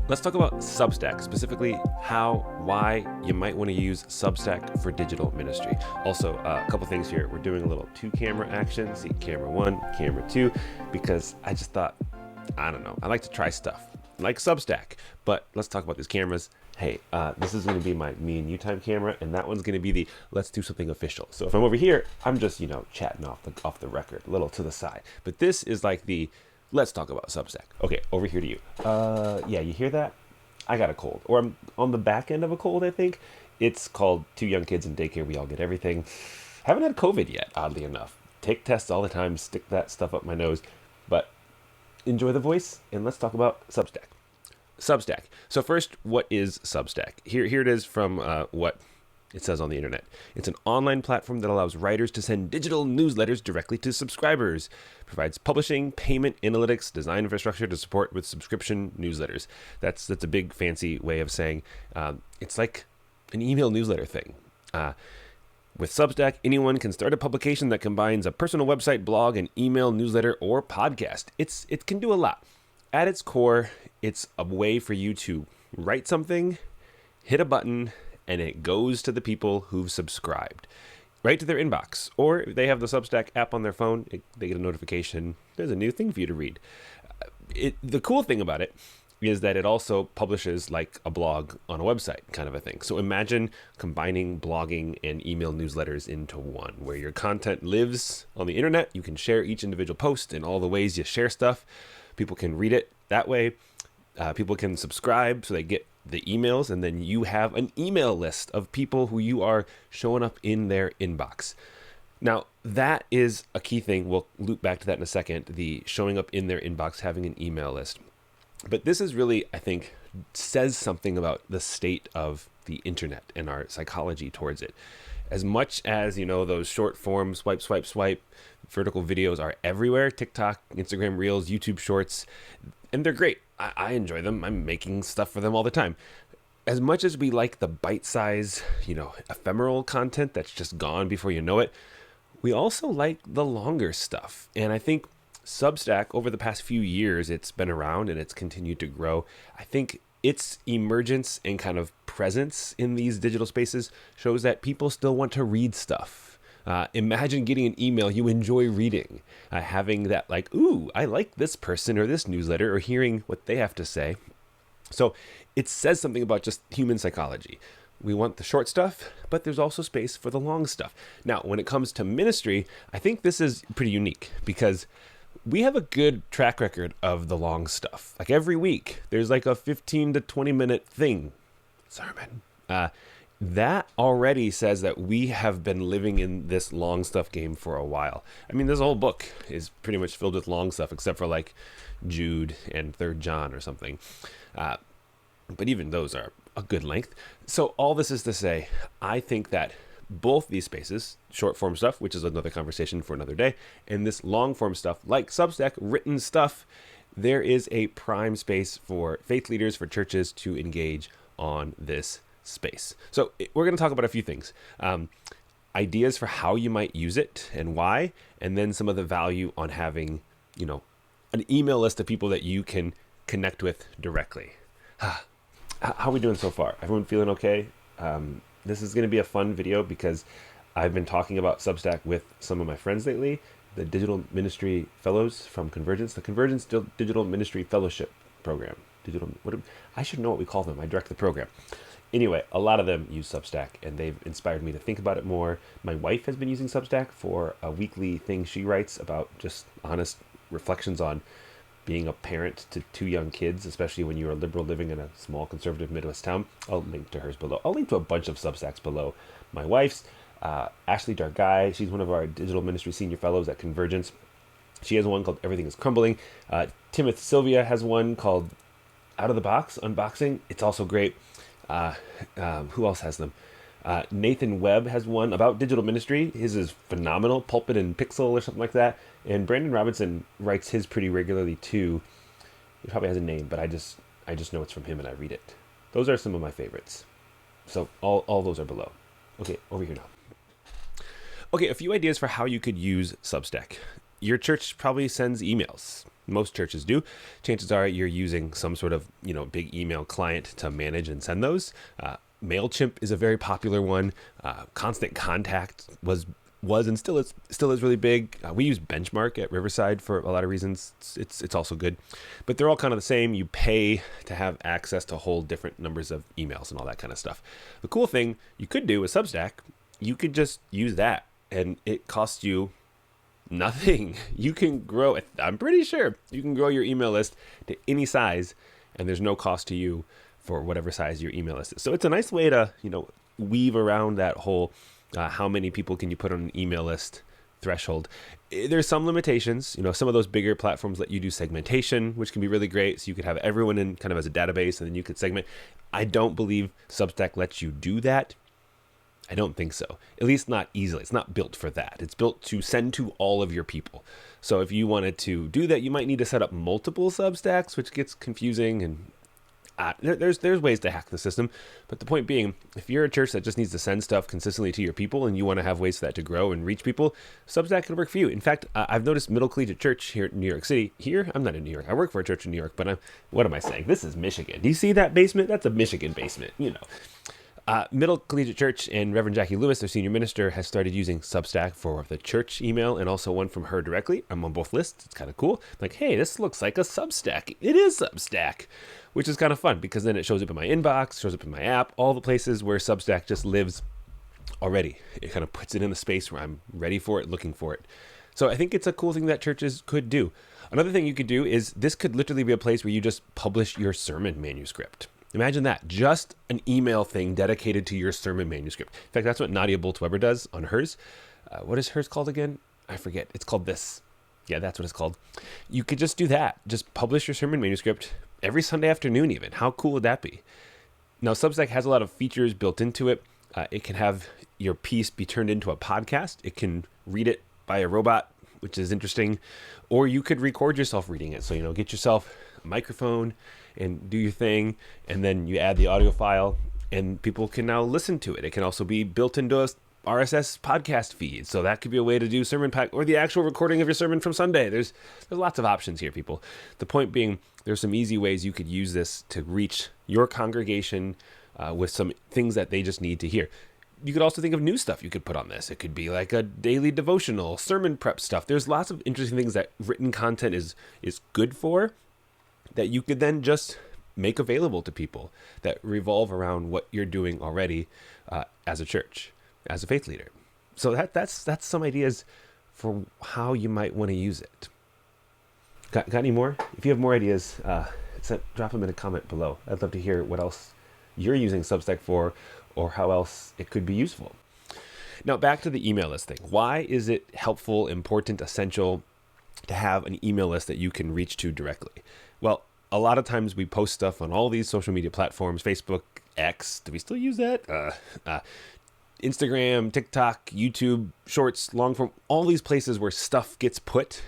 Let's talk about Substack, specifically how, why you might want to use Substack for digital ministry. Also, a couple things here. We're doing a little 2-camera action. See, camera 1, camera 2, because I just thought, I don't know, I like to try stuff like Substack, but let's talk about these cameras. Hey, this is going to be my me and you time camera, and that one's going to be the let's do something official. So if I'm over here, I'm just, chatting off the record, a little to the side. But this is like the let's talk about Substack. Okay, over here to you. Yeah, you hear that? I got a cold, or I'm on the back end of a cold, I think. It's called 2 young kids in daycare. We all get everything. Haven't had COVID yet, oddly enough. Take tests all the time, stick that stuff up my nose. But enjoy the voice, and let's talk about Substack. Substack. So first, what is Substack? Here it is from what it says on the internet. It's an online platform that allows writers to send digital newsletters directly to subscribers. Provides publishing, payment, analytics, design infrastructure to support with subscription newsletters. That's a big fancy way of saying it's like an email newsletter thing. With Substack, anyone can start a publication that combines a personal website, blog, an email newsletter, or podcast. It can do a lot. At its core, it's a way for you to write something, hit a button, and it goes to the people who've subscribed, right to their inbox. Or if they have the Substack app on their phone, they get a notification. There's a new thing for you to read. The cool thing about it is that it also publishes like a blog on a website kind of a thing. So imagine combining blogging and email newsletters into one, where your content lives on the internet. You can share each individual post in all the ways you share stuff. People can read it that way. People can subscribe so they get the emails, and then you have an email list of people who you are showing up in their inbox. Now, that is a key thing. We'll loop back to that in a second, the showing up in their inbox, having an email list. But this is really, I think, says something about the state of the internet and our psychology towards it. As much as, those short form swipe, swipe, swipe, vertical videos are everywhere, TikTok, Instagram Reels, YouTube Shorts, and they're great. I enjoy them. I'm making stuff for them all the time. As much as we like the bite-size, ephemeral content that's just gone before you know it, we also like the longer stuff. And I think Substack, over the past few years, it's been around and it's continued to grow. I think its emergence and kind of presence in these digital spaces shows that people still want to read stuff. Imagine getting an email you enjoy reading, having that like, ooh, I like this person or this newsletter, or hearing what they have to say. So it says something about just human psychology. We want the short stuff, but there's also space for the long stuff. Now, when it comes to ministry, I think this is pretty unique because we have a good track record of the long stuff. Like every week, there's like a 15 to 20 minute thing, sermon. That already says that we have been living in this long stuff game for a while. I mean, this whole book is pretty much filled with long stuff, except for like Jude and 3rd John or something. But even those are a good length. So all this is to say, I think that both these spaces, short form stuff, which is another conversation for another day, and this long form stuff like Substack, written stuff, there is a prime space for faith leaders, for churches to engage on this space. So we're going to talk about a few things, ideas for how you might use it and why, and then some of the value on having, an email list of people that you can connect with directly. How are we doing so far? Everyone feeling okay? This is going to be a fun video because I've been talking about Substack with some of my friends lately, the Digital Ministry Fellows from Convergence, the Convergence Digital Ministry Fellowship Program. I should know what we call them. I direct the program. Anyway, a lot of them use Substack, and they've inspired me to think about it more. My wife has been using Substack for a weekly thing she writes about just honest reflections on being a parent to 2 young kids, especially when you're a liberal living in a small conservative Midwest town. I'll link to hers below. I'll link to a bunch of Substacks below. My wife's, Ashley Dargai, she's one of our digital ministry senior fellows at Convergence. She has one called Everything is Crumbling. Timothy Sylvia has one called Out of the Box, Unboxing. It's also great. Who else has them? Nathan Webb has one about digital ministry. His is phenomenal, Pulpit and Pixel or something like that. And Brandon Robinson writes his pretty regularly too. He probably has a name, but I just know it's from him and I read it. Those are some of my favorites. So all those are below. Okay, over here now. Okay, a few ideas for how you could use Substack. Your church probably sends emails. Most churches do. Chances are you're using some sort of, big email client to manage and send those. MailChimp is a very popular one. Constant Contact was and still is really big. We use Benchmark at Riverside for a lot of reasons. It's also good, but they're all kind of the same. You pay to have access to hold different numbers of emails and all that kind of stuff. The cool thing you could do with Substack, you could just use that, and it costs you nothing. You can grow. I'm pretty sure you can grow your email list to any size, and there's no cost to you for whatever size your email list is. So it's a nice way to weave around that whole how many people can you put on an email list threshold. There's some limitations. Some of those bigger platforms let you do segmentation, which can be really great. So you could have everyone in kind of as a database, and then you could segment. I don't believe Substack lets you do that. I don't think so. At least not easily. It's not built for that. It's built to send to all of your people. So if you wanted to do that, you might need to set up multiple Substacks, which gets confusing, and there's ways to hack the system. But the point being, if you're a church that just needs to send stuff consistently to your people and you want to have ways for that to grow and reach people, Substack can work for you. In fact, I've noticed Middle Collegiate Church here in New York City. Here, I'm not in New York. I work for a church in New York, but what am I saying? This is Michigan. Do you see that basement? That's a Michigan basement, Middle Collegiate Church and Reverend Jackie Lewis, their senior minister, has started using Substack for the church email and also one from her directly. I'm on both lists. It's kind of cool. Like, hey, this looks like a Substack. It is Substack, which is kind of fun because then it shows up in my inbox, shows up in my app, all the places where Substack just lives already. It kind of puts it in the space where I'm ready for it, looking for it. So I think it's a cool thing that churches could do. Another thing you could do is this could literally be a place where you just publish your sermon manuscript. Imagine that, just an email thing dedicated to your sermon manuscript. In fact, that's what Nadia Boltz-Weber does on hers. What is hers called again? I forget. It's called this. Yeah, that's what it's called. You could just do that. Just publish your sermon manuscript every Sunday afternoon even. How cool would that be? Now, Substack has a lot of features built into it. It can have your piece be turned into a podcast. It can read it by a robot, which is interesting. Or you could record yourself reading it. So, get yourself a microphone and do your thing, and then you add the audio file, and people can now listen to it. It can also be built into a RSS podcast feed, so that could be a way to do sermon pack or the actual recording of your sermon from Sunday. There's lots of options here, people. The point being, there's some easy ways you could use this to reach your congregation with some things that they just need to hear. You could also think of new stuff you could put on this. It could be like a daily devotional, sermon prep stuff. There's lots of interesting things that written content is good for, that you could then just make available to people that revolve around what you're doing already as a church, as a faith leader. So that's some ideas for how you might want to use it. Got any more? If you have more ideas, drop them in a comment below. I'd love to hear what else you're using Substack for, or how else it could be useful. Now, back to the email list thing. Why is it helpful, important, essential to have an email list that you can reach to directly? Well, a lot of times we post stuff on all these social media platforms, Facebook, X, do we still use that? Instagram, TikTok, YouTube, Shorts, long form, all these places where stuff gets put.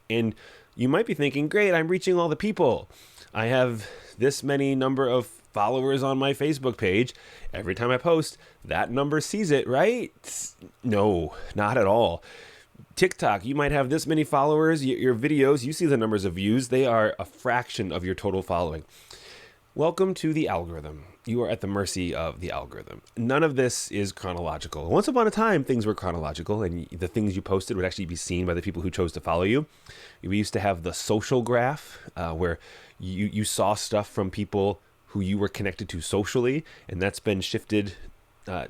And you might be thinking, great, I'm reaching all the people. I have this many number of followers on my Facebook page. Every time I post, that number sees it, right? No, not at all. TikTok, you might have this many followers. Your videos, you see the numbers of views. They are a fraction of your total following. Welcome to the algorithm. You are at the mercy of the algorithm. None of this is chronological. Once upon a time, things were chronological, and the things you posted would actually be seen by the people who chose to follow you. We used to have the social graph, where you saw stuff from people who you were connected to socially, and that's been shifted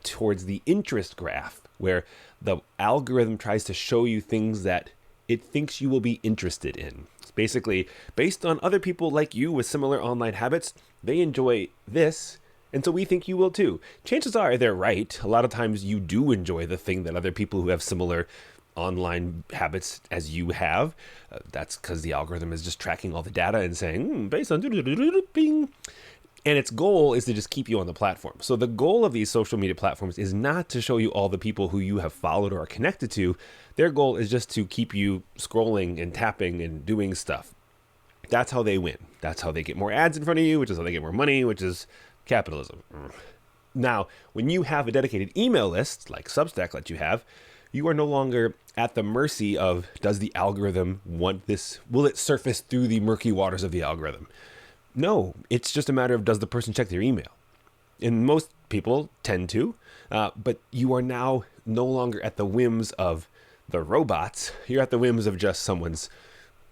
towards the interest graph, where the algorithm tries to show you things that it thinks you will be interested in. It's basically based on other people like you with similar online habits. They enjoy this, and so we think you will too. Chances are they're right. A lot of times you do enjoy the thing that other people who have similar online habits as you have. That's because the algorithm is just tracking all the data and saying, based on bing. And its goal is to just keep you on the platform. So the goal of these social media platforms is not to show you all the people who you have followed or are connected to. Their goal is just to keep you scrolling and tapping and doing stuff. That's how they win. That's how they get more ads in front of you, which is how they get more money, which is capitalism. Now, when you have a dedicated email list, like Substack lets you have, You are no longer at the mercy of, does the algorithm want this? Will it surface through the murky waters of the algorithm? No, it's just a matter of, does the person check their email? And most people tend to, but you are now no longer at the whims of the robots. You're at the whims of just someone's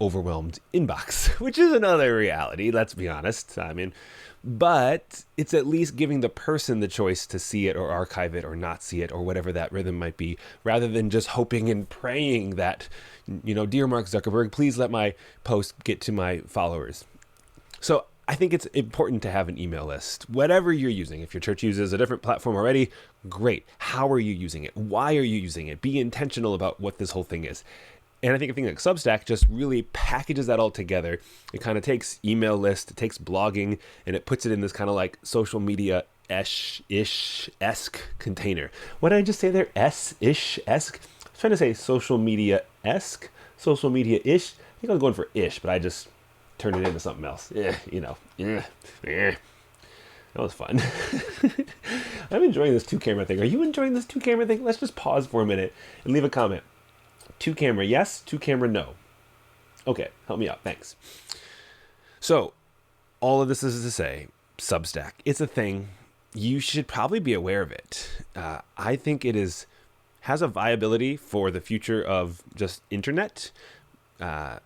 overwhelmed inbox, which is another reality, let's be honest. I mean, but it's at least giving the person the choice to see it or archive it or not see it or whatever that rhythm might be, rather than just hoping and praying that, dear Mark Zuckerberg, please let my post get to my followers. So I think it's important to have an email list, whatever you're using. If your church uses a different platform already, great. How are you using it? Why are you using it? Be intentional about what this whole thing is. And I think a thing like Substack just really packages that all together. It kind of takes email list, it takes blogging, and it puts it in this kind of like social media-ish-esque container. What did I just say there? S-ish-esque? I was trying to say social media-esque, social media-ish. I think I was going for ish, but I just turned it into something else. That was fun. I'm enjoying this 2-camera thing. Are you enjoying this 2-camera thing? Let's just pause for a minute and leave a comment. 2-camera yes, 2-camera no. Okay, help me out, thanks. So, all of this is to say, Substack, it's a thing. You should probably be aware of it. I think it has a viability for the future of just internet,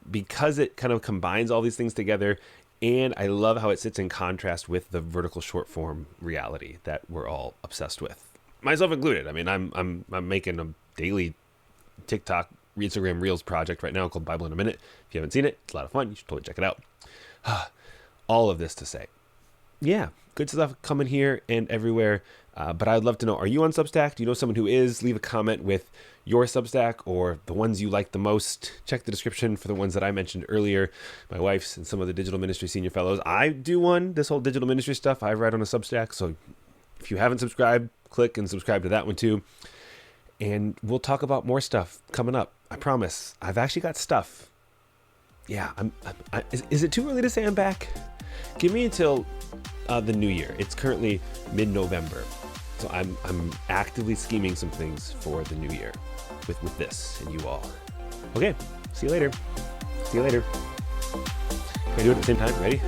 because it kind of combines all these things together. And I love how it sits in contrast with the vertical short form reality that we're all obsessed with, myself included. I mean, I'm making a daily TikTok, Instagram Reels project right now called Bible in a Minute. If you haven't seen it, it's a lot of fun. You should totally check it out. All of this to say, yeah, good stuff coming here and everywhere. But I'd love to know, are you on Substack? Do you know someone who is? Leave a comment with your Substack or the ones you like the most. Check the description for the ones that I mentioned earlier, my wife's and some of the digital ministry senior fellows. I do one, this whole digital ministry stuff I write on a Substack. So if you haven't subscribed, click and subscribe to that one too. And we'll talk about more stuff coming up. I promise. I've actually got stuff. Yeah, is it too early to say I'm back? Give me until the new year. It's currently mid-November. So I'm actively scheming some things for the new year with this and you all. Okay, see you later. Can I do it at the same time? Ready?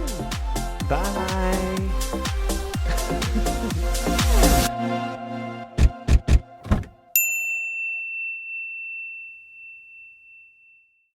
Bye.